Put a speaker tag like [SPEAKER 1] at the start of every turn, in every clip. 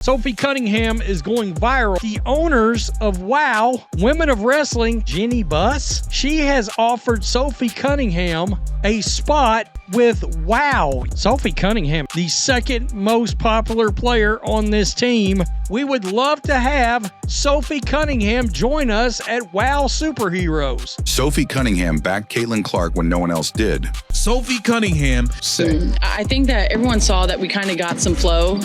[SPEAKER 1] Sophie Cunningham is going viral. The owners of WOW, Women of Wrestling, Jenny Buss, she has offered Sophie Cunningham a spot with WOW. Sophie Cunningham, the second most popular player on this team. We would love to have Sophie Cunningham join us at WOW Superheroes.
[SPEAKER 2] Sophie Cunningham backed Caitlin Clark when no one else did.
[SPEAKER 3] Sophie Cunningham said,
[SPEAKER 4] I think that everyone saw that we kind of got some flow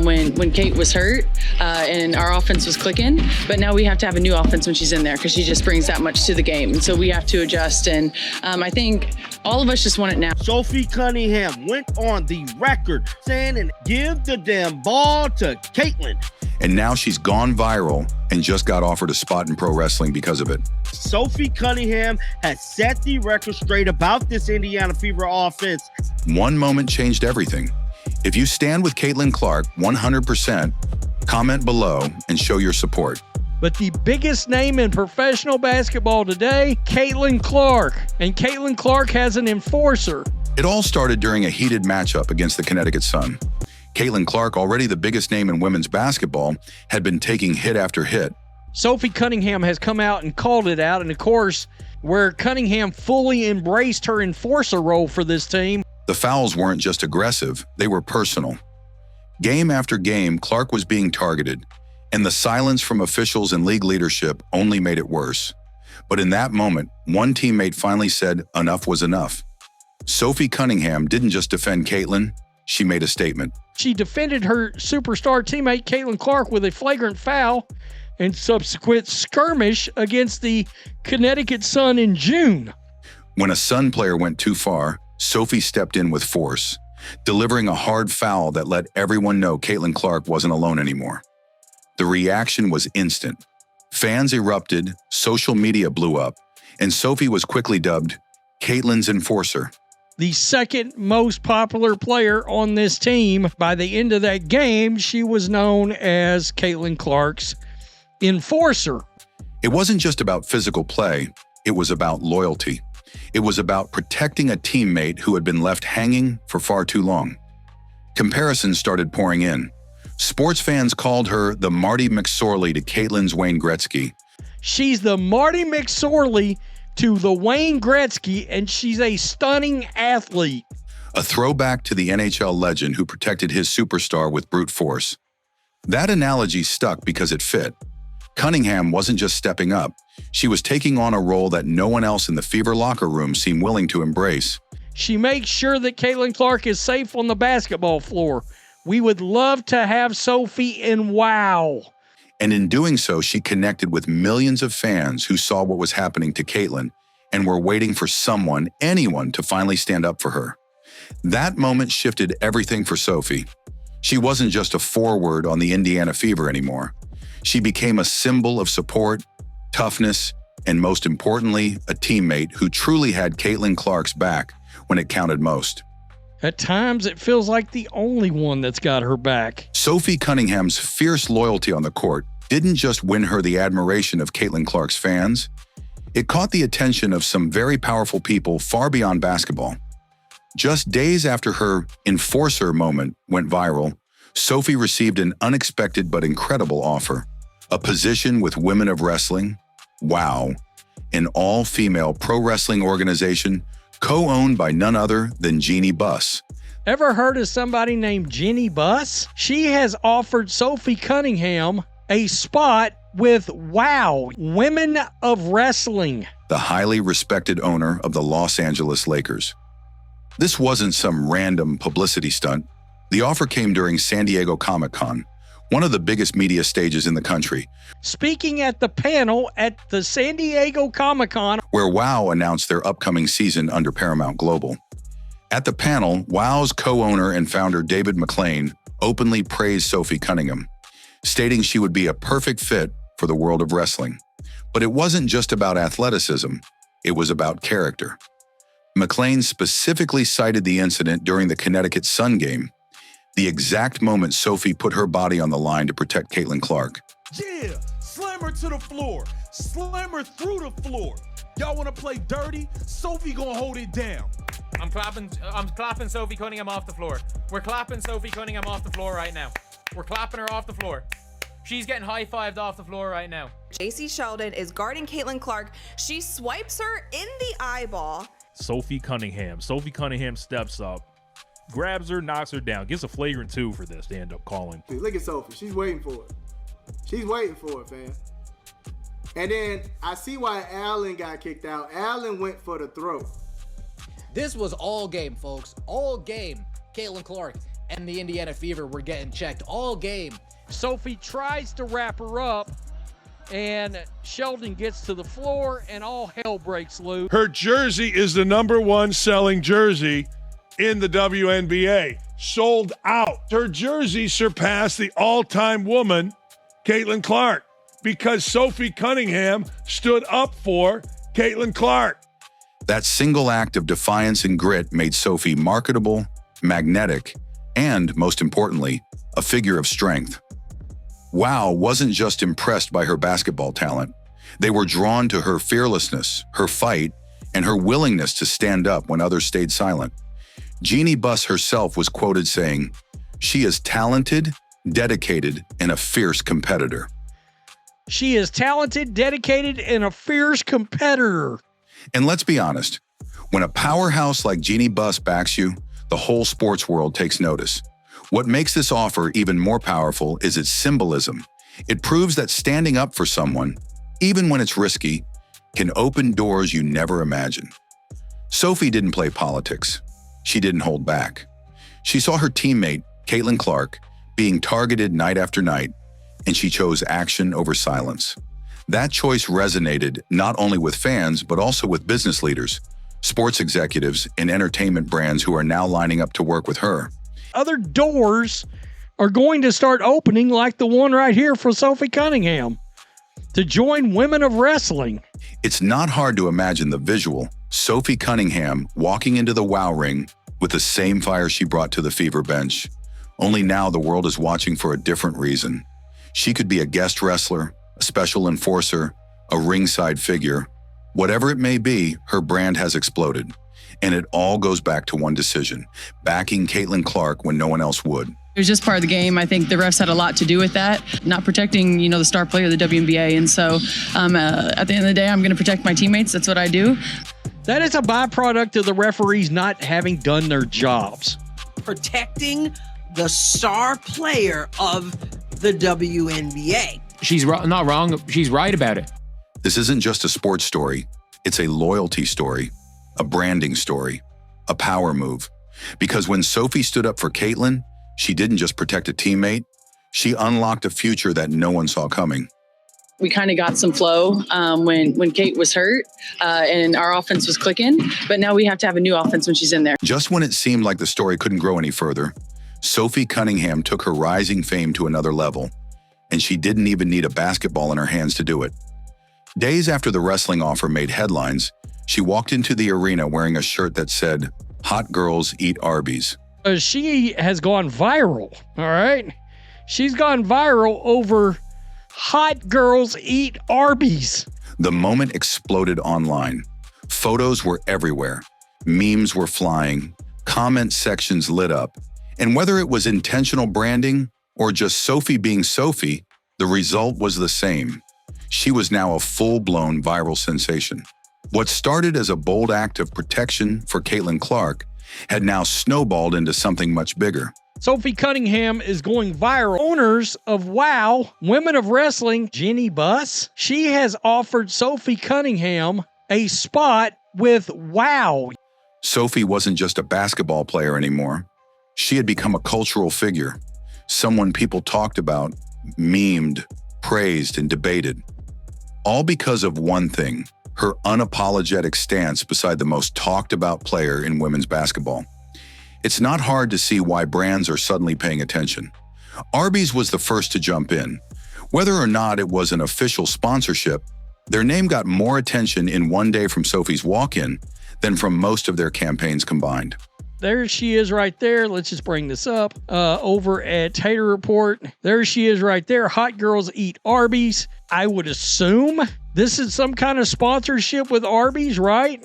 [SPEAKER 4] when Kate was hurt and our offense was clicking. But now we have to have a new offense when she's in there because she just brings that much to the game. And so we have to adjust. And I think all of us just want it now.
[SPEAKER 5] Sophie Cunningham went on the record saying, and give the damn ball to Caitlin.
[SPEAKER 2] And now she's gone viral and just got offered a spot in pro wrestling because of it.
[SPEAKER 5] Sophie Cunningham has set the record straight about this Indiana Fever offense.
[SPEAKER 2] One moment changed everything. If you stand with Caitlin Clark 100%, comment below and show your support.
[SPEAKER 1] But the biggest name in professional basketball today, Caitlin Clark. And Caitlin Clark has an enforcer.
[SPEAKER 2] It all started during a heated matchup against the Connecticut Sun. Caitlin Clark, already the biggest name in women's basketball, had been taking hit after hit.
[SPEAKER 1] Sophie Cunningham has come out and called it out. And of course, where Cunningham fully embraced her enforcer role for this team.
[SPEAKER 2] The fouls weren't just aggressive, they were personal. Game after game, Clark was being targeted, and the silence from officials and league leadership only made it worse. But in that moment, one teammate finally said enough was enough. Sophie Cunningham didn't just defend Caitlin, she made a statement.
[SPEAKER 1] She defended her superstar teammate Caitlin Clark with a flagrant foul and subsequent skirmish against the Connecticut Sun in June.
[SPEAKER 2] When a Sun player went too far, Sophie stepped in with force, delivering a hard foul that let everyone know Caitlin Clark wasn't alone anymore. The reaction was instant. Fans erupted, social media blew up, and Sophie was quickly dubbed Caitlin's enforcer.
[SPEAKER 1] The second most popular player on this team. By the end of that game, she was known as Caitlin Clark's enforcer.
[SPEAKER 2] It wasn't just about physical play, it was about loyalty. It was about protecting a teammate who had been left hanging for far too long. Comparisons started pouring in. Sports fans called her the Marty McSorley to Caitlin's Wayne Gretzky.
[SPEAKER 1] She's the Marty McSorley to the Wayne Gretzky, and she's a stunning athlete.
[SPEAKER 2] A throwback to the NHL legend who protected his superstar with brute force. That analogy stuck because it fit. Cunningham wasn't just stepping up. She was taking on a role that no one else in the Fever locker room seemed willing to embrace.
[SPEAKER 1] She makes sure that Caitlin Clark is safe on the basketball floor. We would love to have Sophie in WOW.
[SPEAKER 2] And in doing so, she connected with millions of fans who saw what was happening to Caitlin and were waiting for someone, anyone, to finally stand up for her. That moment shifted everything for Sophie. She wasn't just a forward on the Indiana Fever anymore. She became a symbol of support, toughness, and most importantly, a teammate who truly had Caitlin Clark's back when it counted most.
[SPEAKER 1] At times, it feels like the only one that's got her back.
[SPEAKER 2] Sophie Cunningham's fierce loyalty on the court didn't just win her the admiration of Caitlin Clark's fans. It caught the attention of some very powerful people far beyond basketball. Just days after her enforcer moment went viral, Sophie received an unexpected but incredible offer. A position with Women of Wrestling, WOW, an all-female pro wrestling organization co-owned by none other than Jenny Buss.
[SPEAKER 1] Ever heard of somebody named Jenny Buss? She has offered Sophie Cunningham a spot with WOW, Women of Wrestling,
[SPEAKER 2] the highly respected owner of the Los Angeles Lakers. This wasn't some random publicity stunt. The offer came during San Diego Comic-Con, one of the biggest media stages in the country.
[SPEAKER 1] Speaking at the panel at the San Diego Comic-Con,
[SPEAKER 2] where WOW announced their upcoming season under Paramount Global. At the panel, WOW's co-owner and founder David McLean openly praised Sophie Cunningham, stating she would be a perfect fit for the world of wrestling. But it wasn't just about athleticism, it was about character. McLean specifically cited the incident during the Connecticut Sun game, the exact moment Sophie put her body on the line to protect Caitlin Clark.
[SPEAKER 3] yeah, slam her to the floor, slam her through the floor. Y'all want to play dirty? Sophie gonna hold it down.
[SPEAKER 6] I'm clapping Sophie Cunningham off the floor. We're clapping Sophie Cunningham off the floor right now. We're clapping her off the floor. She's getting high-fived off the floor right now.
[SPEAKER 7] JC Sheldon is guarding Caitlin Clark. She swipes her in the eyeball.
[SPEAKER 8] Sophie Cunningham. Sophie Cunningham steps up, grabs her, knocks her down, gets a flagrant 2 for this. They end up calling.
[SPEAKER 9] Look at Sophie. She's waiting for it. She's waiting for it, fam. And then I see why Allen got kicked out. Allen went for the throw.
[SPEAKER 10] This was all game, folks. All game. Caitlin Clark and the Indiana Fever were getting checked all game.
[SPEAKER 1] Sophie tries to wrap her up, and Sheldon gets to the floor, and all hell breaks loose.
[SPEAKER 11] Her jersey is the #1 selling jersey in the WNBA. Sold out. Her jersey surpassed the all-time woman, Caitlin Clark, because Sophie Cunningham stood up for Caitlin Clark.
[SPEAKER 2] That single act of defiance and grit made Sophie marketable, magnetic, and, most importantly, a figure of strength. WOW wasn't just impressed by her basketball talent. They were drawn to her fearlessness, her fight, and her willingness to stand up when others stayed silent. Jeannie Buss herself was quoted saying, "She is talented, dedicated, and a fierce competitor."
[SPEAKER 1] She is talented, dedicated, and a fierce competitor.
[SPEAKER 2] And let's be honest, when a powerhouse like Jeannie Buss backs you, the whole sports world takes notice. What makes this offer even more powerful is its symbolism. It proves that standing up for someone, even when it's risky, can open doors you never imagined. Sophie didn't play politics. She didn't hold back. She saw her teammate, Caitlin Clark, being targeted night after night, and she chose action over silence. That choice resonated not only with fans, but also with business leaders, sports executives, and entertainment brands who are now lining up to work with her.
[SPEAKER 1] Other doors are going to start opening, like the one right here for Sophie Cunningham, to join Women of Wrestling.
[SPEAKER 2] It's not hard to imagine the visual. Sophie Cunningham walking into the WOW ring with the same fire she brought to the Fever bench. Only now the world is watching for a different reason. She could be a guest wrestler, a special enforcer, a ringside figure. Whatever it may be, her brand has exploded. And it all goes back to one decision: backing Caitlin Clark when no one else would.
[SPEAKER 4] It was just part of the game. I think the refs had a lot to do with that, not protecting, the star player of the WNBA. And so at the end of the day, I'm going to protect my teammates. That's what I do.
[SPEAKER 1] That is a byproduct of the referees not having done their jobs.
[SPEAKER 12] Protecting the star player of the WNBA.
[SPEAKER 6] She's not wrong. She's right about it.
[SPEAKER 2] This isn't just a sports story. It's a loyalty story, a branding story, a power move. Because when Sophie stood up for Caitlin, she didn't just protect a teammate, she unlocked a future that no one saw coming.
[SPEAKER 4] We kind of got some flow when Kate was hurt and our offense was clicking, but now we have to have a new offense when she's in there.
[SPEAKER 2] Just when it seemed like the story couldn't grow any further, Sophie Cunningham took her rising fame to another level, and she didn't even need a basketball in her hands to do it. Days after the wrestling offer made headlines, she walked into the arena wearing a shirt that said, "Hot girls eat Arby's."
[SPEAKER 1] She has gone viral, all right? She's gone viral over "Hot girls eat Arby's."
[SPEAKER 2] The moment exploded online. Photos were everywhere. Memes were flying. Comment sections lit up. And whether it was intentional branding or just Sophie being Sophie, the result was the same. She was now a full-blown viral sensation. What started as a bold act of protection for Caitlin Clark had now snowballed into something much bigger.
[SPEAKER 1] Sophie Cunningham is going viral. Owners of WOW, Women of Wrestling, Jeannie Buss, she has offered Sophie Cunningham a spot with WOW.
[SPEAKER 2] Sophie wasn't just a basketball player anymore. She had become a cultural figure, someone people talked about, memed, praised, and debated. All because of one thing: her unapologetic stance beside the most talked about player in women's basketball. It's not hard to see why brands are suddenly paying attention. Arby's was the first to jump in. Whether or not it was an official sponsorship, their name got more attention in one day from Sophie's walk-in than from most of their campaigns combined.
[SPEAKER 1] There she is right there. Let's just bring this up over at Tater Report. There she is right there. Hot girls eat Arby's. I would assume this is some kind of sponsorship with Arby's, right?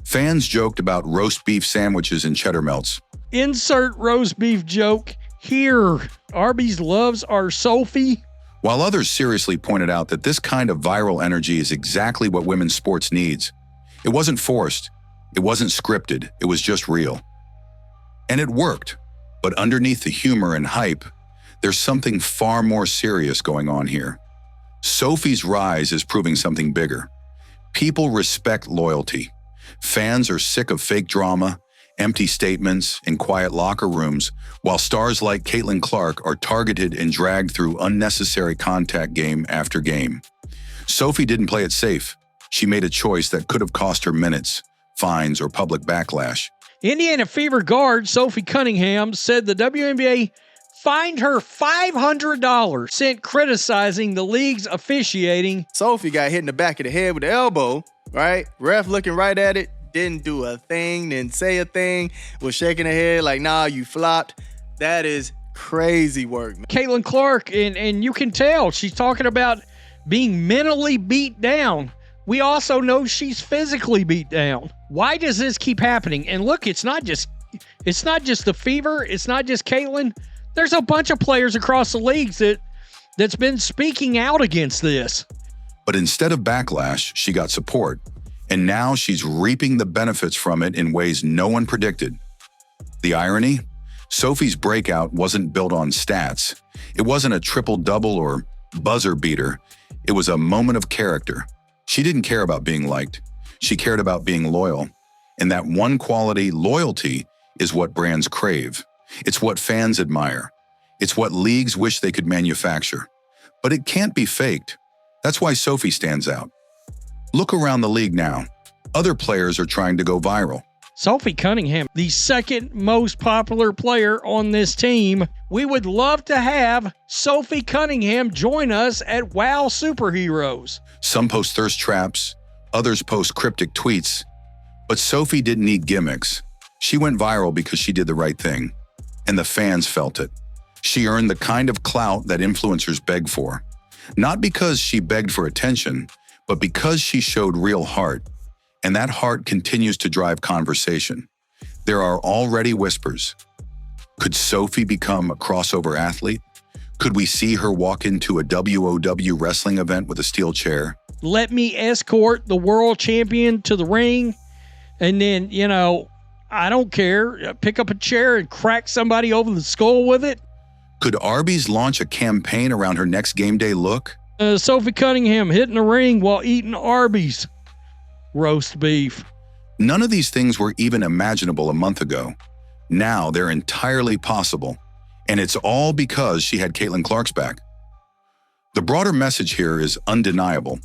[SPEAKER 2] Fans joked about roast beef sandwiches and cheddar melts.
[SPEAKER 1] Insert roast beef joke here. Arby's loves our Sophie.
[SPEAKER 2] While others seriously pointed out that this kind of viral energy is exactly what women's sports needs, it wasn't forced, it wasn't scripted, it was just real. And it worked, but underneath the humor and hype, there's something far more serious going on here. Sophie's rise is proving something bigger. People respect loyalty. Fans are sick of fake drama, empty statements, and quiet locker rooms, while stars like Caitlin Clark are targeted and dragged through unnecessary contact game after game. Sophie didn't play it safe. She made a choice that could have cost her minutes, fines, or public backlash.
[SPEAKER 1] Indiana Fever guard Sophie Cunningham said the WNBA fined her $500, sent criticizing the league's officiating.
[SPEAKER 9] Sophie got hit in the back of the head with the elbow, right? Ref looking right at it, didn't do a thing, didn't say a thing, was shaking her head like, nah, you flopped. That is crazy work, man.
[SPEAKER 1] Caitlin Clark, and you can tell she's talking about being mentally beat down. We also know she's physically beat down. Why does this keep happening? And look, it's not just the Fever, it's not just Caitlin. There's a bunch of players across the leagues that's been speaking out against this.
[SPEAKER 2] But instead of backlash, she got support. And now she's reaping the benefits from it in ways no one predicted. The irony? Sophie's breakout wasn't built on stats. It wasn't a triple-double or buzzer beater. It was a moment of character. She didn't care about being liked. She cared about being loyal. And that one quality, loyalty, is what brands crave. It's what fans admire. It's what leagues wish they could manufacture. But it can't be faked. That's why Sophie stands out. Look around the league now. Other players are trying to go viral.
[SPEAKER 1] Sophie Cunningham, the second most popular player on this team. We would love to have Sophie Cunningham join us at WoW Superheroes.
[SPEAKER 2] Some post thirst traps, others post cryptic tweets. But Sophie didn't need gimmicks. She went viral because she did the right thing. And the fans felt it. She earned the kind of clout that influencers beg for. Not because she begged for attention, but because she showed real heart. And that heart continues to drive conversation. There are already whispers. Could Sophie become a crossover athlete? Could we see her walk into a WOW wrestling event with a steel chair?
[SPEAKER 1] Let me escort the world champion to the ring, and then, I don't care, pick up a chair and crack somebody over the skull with it.
[SPEAKER 2] Could Arby's launch a campaign around her next game day look?
[SPEAKER 1] Sophie Cunningham hitting the ring while eating Arby's roast beef.
[SPEAKER 2] None of these things were even imaginable a month ago. Now they're entirely possible, and it's all because she had Caitlin Clark's back. The broader message here is undeniable.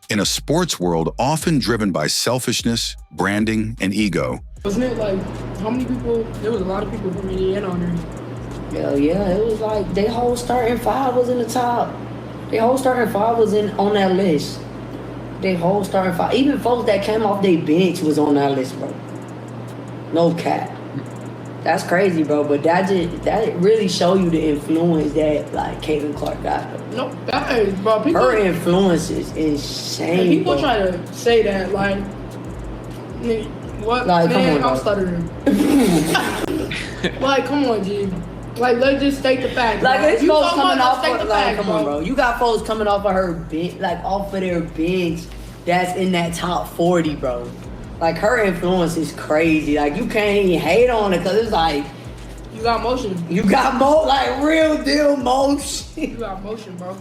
[SPEAKER 2] In a sports world often driven by selfishness, branding, and ego.
[SPEAKER 13] Wasn't it like, how many people, there was a lot of people from Indiana on there.
[SPEAKER 14] Hell yeah, it was like, their whole starting five was in the top. Their whole starting five was on that list. Their whole starting five, even folks that came off their bench was on that list, bro. No cap. That's crazy, bro. But that really show you the influence that like Caitlin Clark got.
[SPEAKER 13] No, that is, bro. People,
[SPEAKER 14] her influence is insane.
[SPEAKER 13] People
[SPEAKER 14] bro.
[SPEAKER 13] try to say that like, what?
[SPEAKER 14] Like,
[SPEAKER 13] man,
[SPEAKER 14] come on,
[SPEAKER 13] I'm stuttering. Like, come on, G. Like, let's just state the facts.
[SPEAKER 14] Like,
[SPEAKER 13] bro.
[SPEAKER 14] it's
[SPEAKER 13] You
[SPEAKER 14] folks
[SPEAKER 13] talking
[SPEAKER 14] coming
[SPEAKER 13] about
[SPEAKER 14] off
[SPEAKER 13] state
[SPEAKER 14] of,
[SPEAKER 13] the
[SPEAKER 14] like,
[SPEAKER 13] facts,
[SPEAKER 14] come on, bro. You got folks coming off of her bench, like, off of their bench that's in that top 40, bro. Like, her influence is crazy. Like, you can't even hate on it, because it's like...
[SPEAKER 13] You got motion.
[SPEAKER 14] You got like, real deal motion.
[SPEAKER 13] You got motion, bro.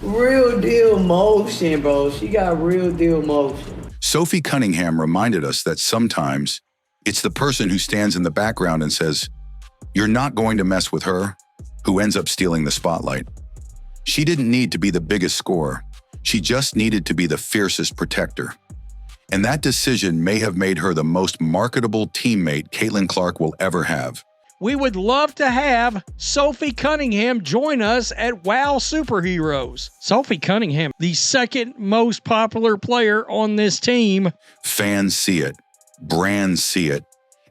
[SPEAKER 14] Real deal motion, bro. She got real deal motion.
[SPEAKER 2] Sophie Cunningham reminded us that sometimes it's the person who stands in the background and says, "You're not going to mess with her," who ends up stealing the spotlight. She didn't need to be the biggest scorer. She just needed to be the fiercest protector. And that decision may have made her the most marketable teammate Caitlin Clark will ever have.
[SPEAKER 1] We would love to have Sophie Cunningham join us at WoW Superheroes. Sophie Cunningham, the second most popular player on this team.
[SPEAKER 2] Fans see it, brands see it,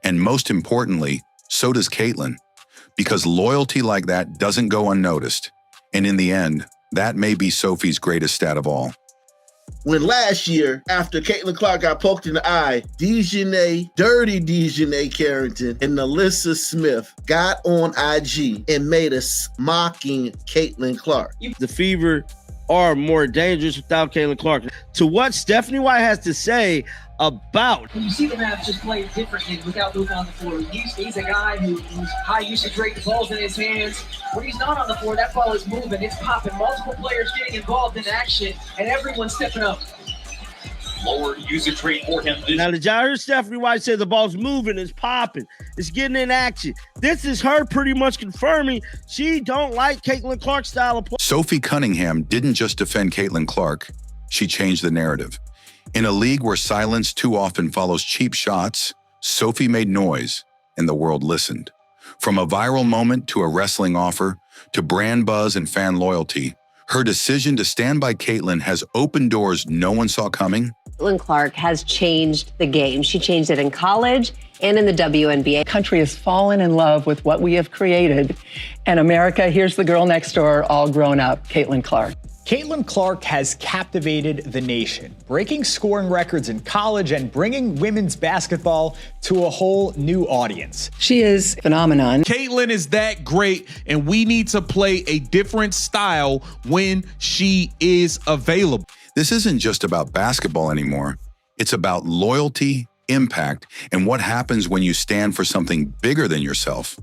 [SPEAKER 2] and most importantly, so does Caitlin. Because loyalty like that doesn't go unnoticed. And in the end, that may be Sophie's greatest stat of all.
[SPEAKER 15] when last year, after Caitlin Clark got poked in the eye, dirty Dejanay Carrington and Alyssa Smith got on IG and made us mocking Caitlin Clark.
[SPEAKER 5] The Fever are more dangerous without Caitlin Clark. To what Stephanie White has to say about.
[SPEAKER 16] You see the Mavs just play differently without Luka on the floor. He's a guy who's high usage rate, the ball's in his hands. When he's not on the floor, that ball is moving, it's popping. Multiple players getting involved in action, and everyone's stepping up.
[SPEAKER 17] Lower usage rate for him.
[SPEAKER 5] Now, did y'all hear Stephanie White say the ball's moving, it's popping, it's getting in action? This is her pretty much confirming she don't like Caitlin Clark's style of play.
[SPEAKER 2] Sophie Cunningham didn't just defend Caitlin Clark, she changed the narrative. In a league where silence too often follows cheap shots, Sophie made noise, and the world listened. From a viral moment to a wrestling offer, to brand buzz and fan loyalty, her decision to stand by Caitlin has opened doors no one saw coming.
[SPEAKER 18] Caitlin Clark has changed the game. She changed it in college and in the WNBA.
[SPEAKER 19] The country has fallen in love with what we have created. And America, here's the girl next door, all grown up, Caitlin Clark.
[SPEAKER 20] Caitlin Clark has captivated the nation, breaking scoring records in college and bringing women's basketball to a whole new audience.
[SPEAKER 19] She is a phenomenon.
[SPEAKER 3] Caitlin is that great, and we need to play a different style when she is available.
[SPEAKER 2] This isn't just about basketball anymore. It's about loyalty, impact, and what happens when you stand for something bigger than yourself.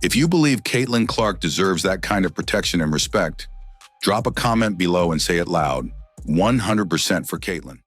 [SPEAKER 2] If you believe Caitlin Clark deserves that kind of protection and respect, drop a comment below and say it loud. 100% for Caitlin.